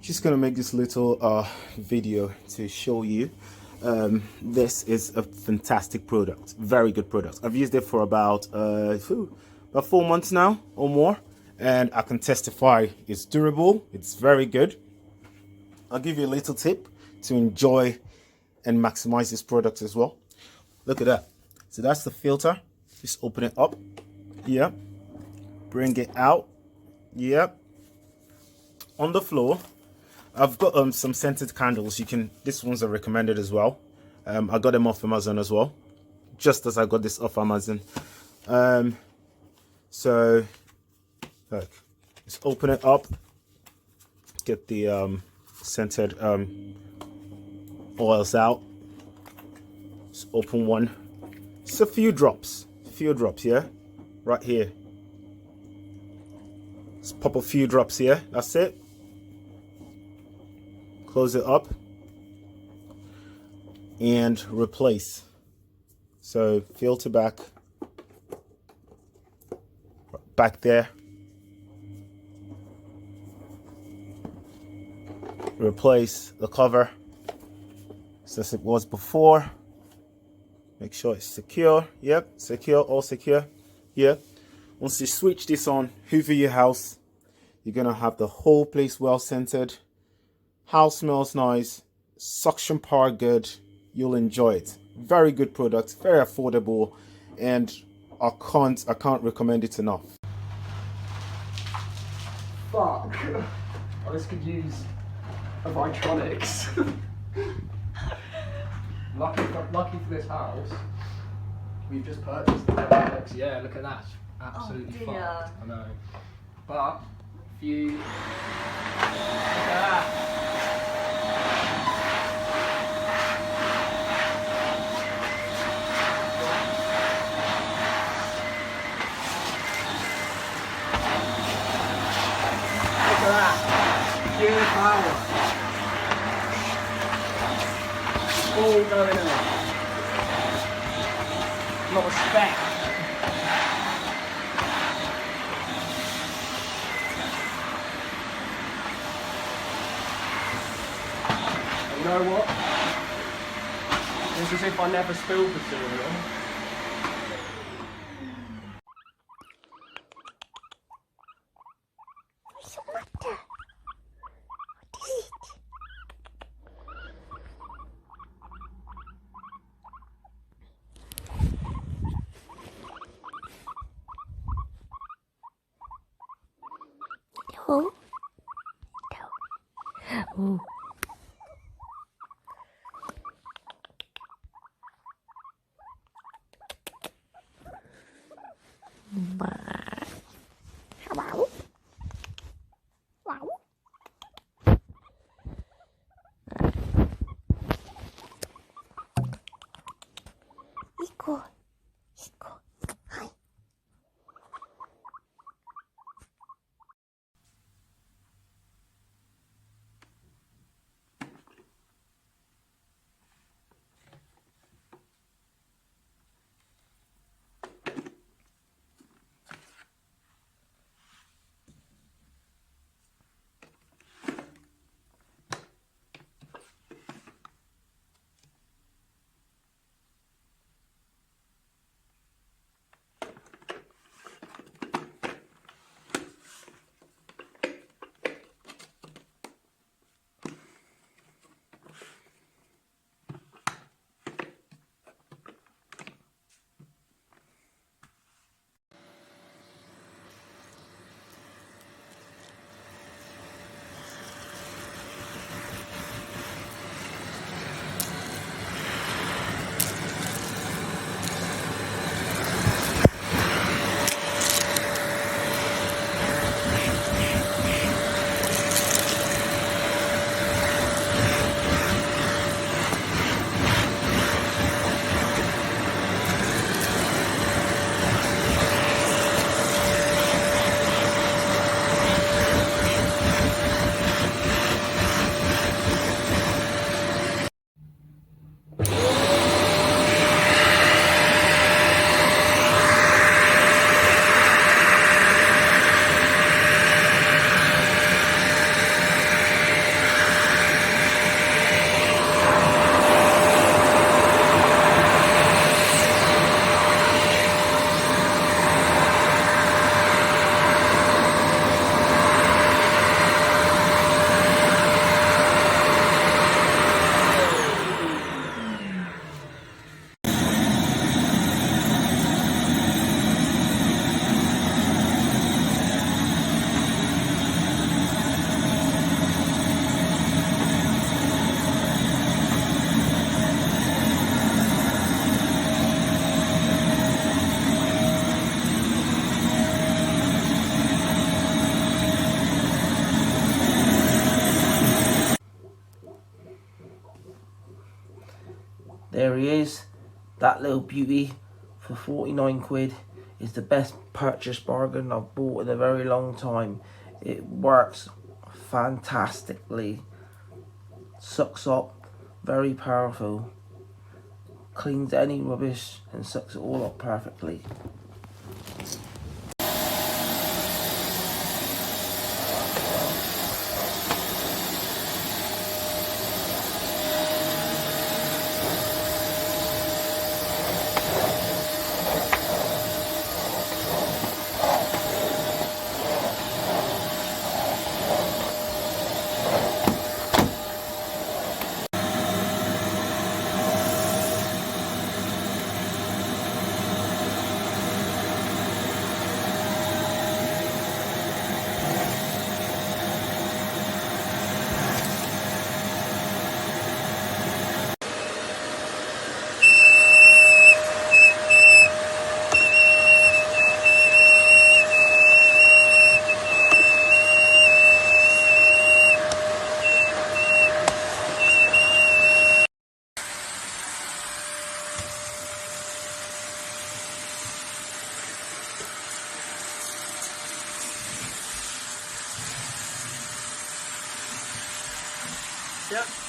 Just gonna make this little video to show you. This is a fantastic product, very good product. I've used it for about 4 months now or more, and I can testify it's durable, it's very good. I'll give you a little tip to enjoy and maximize this product as well. Look at that. So that's the filter. Just open it up. Yeah. Bring it out. Yeah. On the floor, I've got some scented candles. These ones are recommended as well. I got them off Amazon as well, just as I got this off Amazon. So look, just open it up, get the scented oils out. Just open one. Just a few drops, yeah, right here. Just pop a few drops here. That's it. Close it up and replace. So filter back there. Replace the cover just as it was before. Make sure it's secure. Yep, secure, all secure. Yeah. Once you switch this on, hoover your house, you're gonna have the whole place well scented. House smells nice, suction power good. You'll enjoy it. Very good product, very affordable, and I can't recommend it enough. Fuck. I just could use a VYTRONIX. lucky for this house, we've just purchased the VYTRONIX. Yeah, look at that. Absolutely fucked. I know. But if you look at that. Pure power. All going on. A lot of spec. And you know what? It's as if I never spilled the cereal. Oh. Oh. Hello. Wow. Iko. Hi. There he is. That little beauty for 49 quid is the best purchase bargain I've bought in a very long time. It works fantastically. Sucks up, very powerful. Cleans any rubbish and sucks it all up perfectly. Yeah.